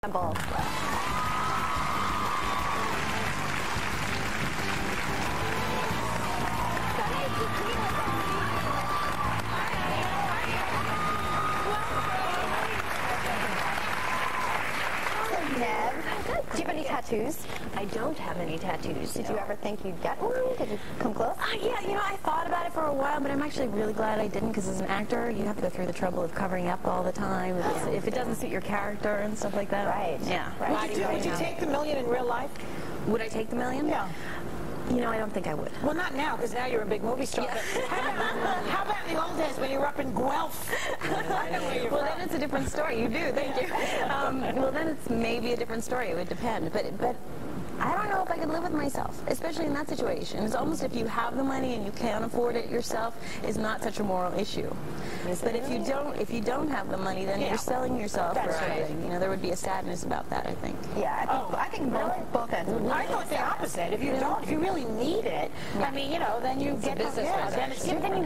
Campbell. Neve, do you have any tattoos? I don't have any tattoos. Did you ever think you'd get one? Did you come close? Yeah, you know, I thought about it for a while, but I'm actually really glad I didn't, because as an actor, you have to go through the trouble of covering up all the time if it doesn't suit your character and stuff like that. Right. Yeah. Right. Would you take the $1 million in real life? Would I take the $1 million? Yeah. You know, I don't think I would. Well, not now, because now you're a big movie star. Yeah. How about in the old days when you were up in Guelph? Well, then it's a different story. You do, thank you. Well, then it's maybe a different story. It would depend. But I don't know if I could live with myself, especially in that situation. It's almost if you have the money and you can't afford it yourself, is not such a moral issue. But if you don't have the money, then you're selling yourself for something. You know, there would be a sadness about that, I think. Yeah, I think both ends. I thought the opposite. If you really need it, I mean, you know, then you get business. Then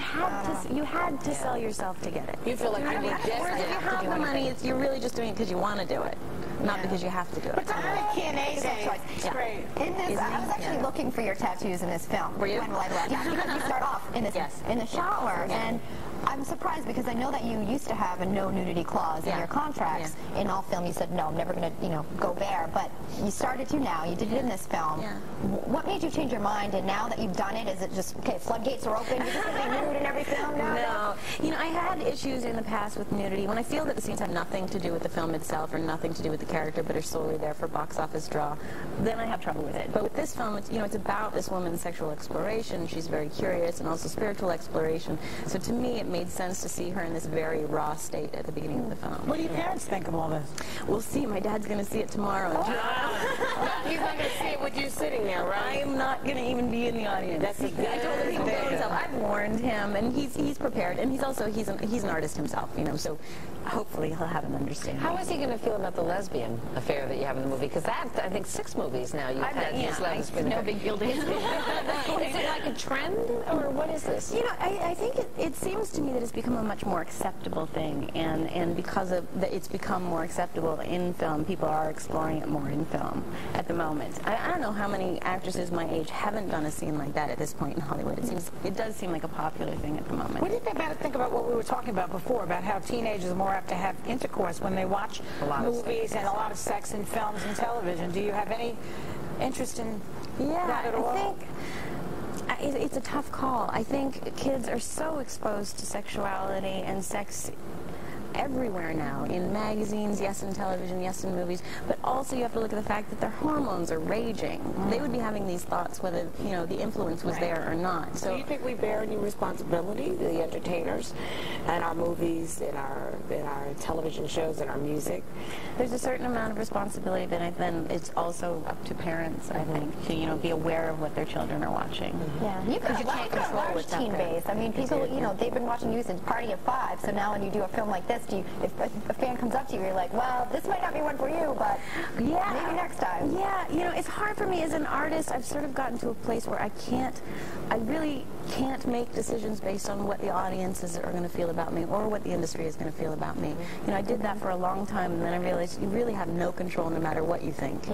you had to sell yourself to get it. You feel like you need Whereas if you have the money, you're really just doing it because you want to do it, not because you have to do it. But to have a Q&A day, it's great. In this, I was actually looking for your tattoos in this film. Were you? Yeah, because you start off in this in the shower, and I'm surprised because I know that you used to have a no nudity clause in your contracts. In all film, you said no, I'm never going to, go bare. But you started to now. You did it in this film. Yeah. What made you change your mind? And now that you've done it, is it just floodgates are open? You're just going to be nude in every film now? No. You know, I had issues in the past with nudity when I feel that the scenes have nothing to do with the film itself or nothing to do with the character, but are solely there for box office draw. Then I have trouble with it. But with this film, it's about this woman's sexual exploration. She's very curious, and also spiritual exploration. So to me, it made sense to see her in this very raw state at the beginning of the film. What do your parents think of all this? We'll see. My dad's going to see it tomorrow. He's not going to see it with you sitting there, right? I'm not going to even be in the audience. That's a good I told him he can go himself. I've warned him, and he's prepared, and he's an artist himself, so hopefully he'll have an understanding. How is he going to feel about the lesbian affair that you have in the movie? Because I think 6 movies now you've had this lesbian no affair. big deal to him. Is it like a trend, or what is this? You know, I think it seems to me that it's become a much more acceptable thing, and because of that, it's become more acceptable in film. People are exploring it more in film at the moment. I don't know how many actresses my age haven't done a scene like that at this point in Hollywood. It does seem like a popular thing at the moment. What do you think about what we were talking about before, about how teenagers are more apt to have intercourse when they watch movies and a lot of sex in films and television? Do you have any interest in that at all? I think it's a tough call. I think kids are so exposed to sexuality and sex everywhere now, in magazines, yes, in television, yes, in movies, but also you have to look at the fact that their hormones are raging. They would be having these thoughts whether, the influence was there or not. So you think we bear any responsibility, the entertainers, and our movies, in our television shows, and our music? There's a certain amount of responsibility, but then it's also up to parents, I think, to, be aware of what their children are watching. Yeah, you can't control what's teen base. I mean, people, they've been watching you since Party of 5, so now when you do a film like this, if a fan comes up to you, you're like, well, this might not be one for you, but maybe next time. Yeah, it's hard for me as an artist. I've sort of gotten to a place where I really can't make decisions based on what the audiences are going to feel about me or what the industry is going to feel about me. I did that for a long time, and then I realized you really have no control no matter what you think.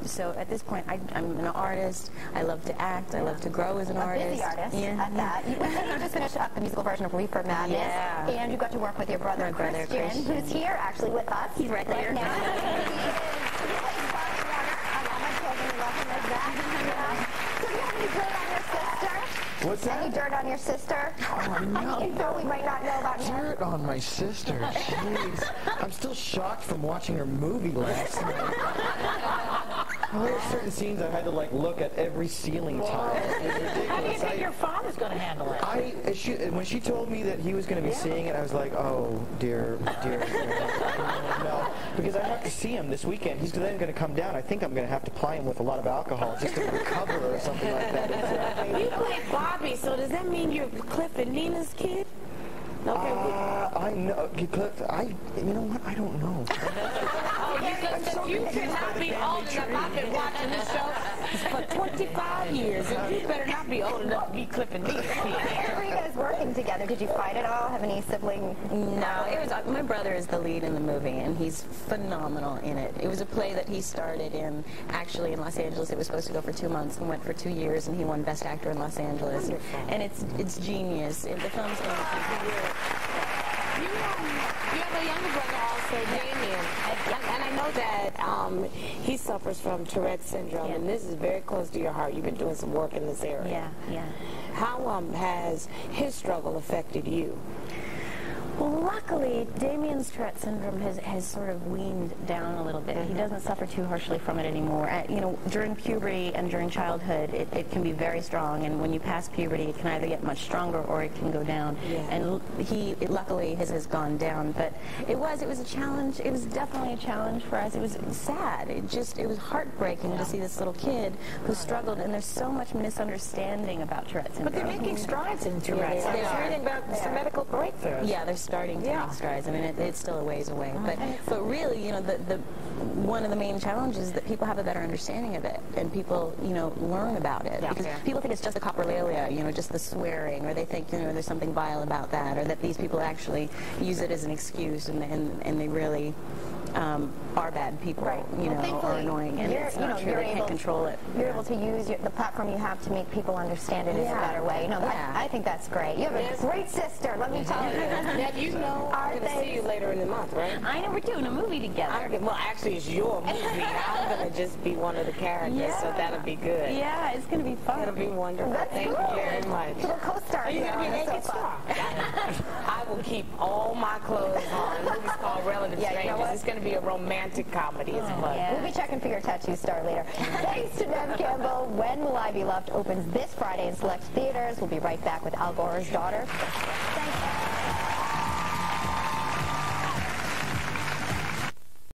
So at this point, I'm an artist. I love to act. I love to grow as an artist. A busy artist at that. You just finished up the musical version of Reefer Madness, and you got to work with your brother, Christian, who's here actually with us. He's right there. What's that? Any dirt on your sister? Oh, no. Any info we might not know about her? Dirt on my sister. Jeez. I'm still shocked from watching her movie last night. There are certain scenes I've had to look at every ceiling tile. How do you think your father's going to handle it? When she told me that he was going to be seeing it, I was like, oh, dear. No, because I have to see him this weekend. He's then going to come down. I think I'm going to have to ply him with a lot of alcohol just to recover or something like that. You play Bobby, so does that mean you're Cliff and Nina's kid? Okay. I know. You know what? I don't know. You cannot be old enough. I've been watching this show. for 25 years, and you better not be old enough to be clipping me. How were you guys working together? Did you fight at all? Have any sibling? No, it was my brother is the lead in the movie, and he's phenomenal in it. It was a play that he started in, actually in Los Angeles. It was supposed to go for 2 months and went for 2 years, and he won Best Actor in Los Angeles. Wonderful. And it's genius. The film's going to be You have a younger brother also, Damien, and I know that he suffers from Tourette's syndrome, and this is very close to your heart. You've been doing some work in this area. Yeah. How has his struggle affected you? Well, luckily, Damien's Tourette's syndrome has sort of weaned down a little bit. He doesn't suffer too harshly from it anymore. During puberty and during childhood, it can be very strong, and when you pass puberty, it can either get much stronger or it can go down. Yeah. And luckily, his has gone down. But it was a challenge. It was definitely a challenge for us. It was sad. It was heartbreaking to see this little kid who struggled, and there's so much misunderstanding about Tourette's syndrome. But they're making strides in Tourette's. Yeah, I was reading about some medical breakthroughs. Yeah, they're starting to make strides. I mean, it's still a ways away. But really, the one of the main challenges is that people have a better understanding of it, and people, learn about it. Yeah. Because people think it's just the coprolalia, just the swearing, or they think, there's something vile about that, or that these people actually use it as an excuse, and they really are bad people, or annoying, and it's not true. They can't control it. You're able to use the platform you have to make people understand it in a better way. I think that's great. You have a great sister, let me tell you. Now, you know I'm going to see you later in the month, right? I know, we're doing a movie together. Well, actually, it's your movie. I'm going to just be one of the characters, so that'll be good. Yeah, it's going to be fun. It'll be wonderful. Thank you very much. Little co-star. Are you going to be naked star? I will keep all my clothes on. The movie's called Relative Strangers. It's going to be a romantic comedy. It's fun. We'll be checking for your tattoo star later. Thanks to Neve Campbell. When Will I Be Loved opens this Friday in select theaters. We'll be right back with Al Gore's daughter.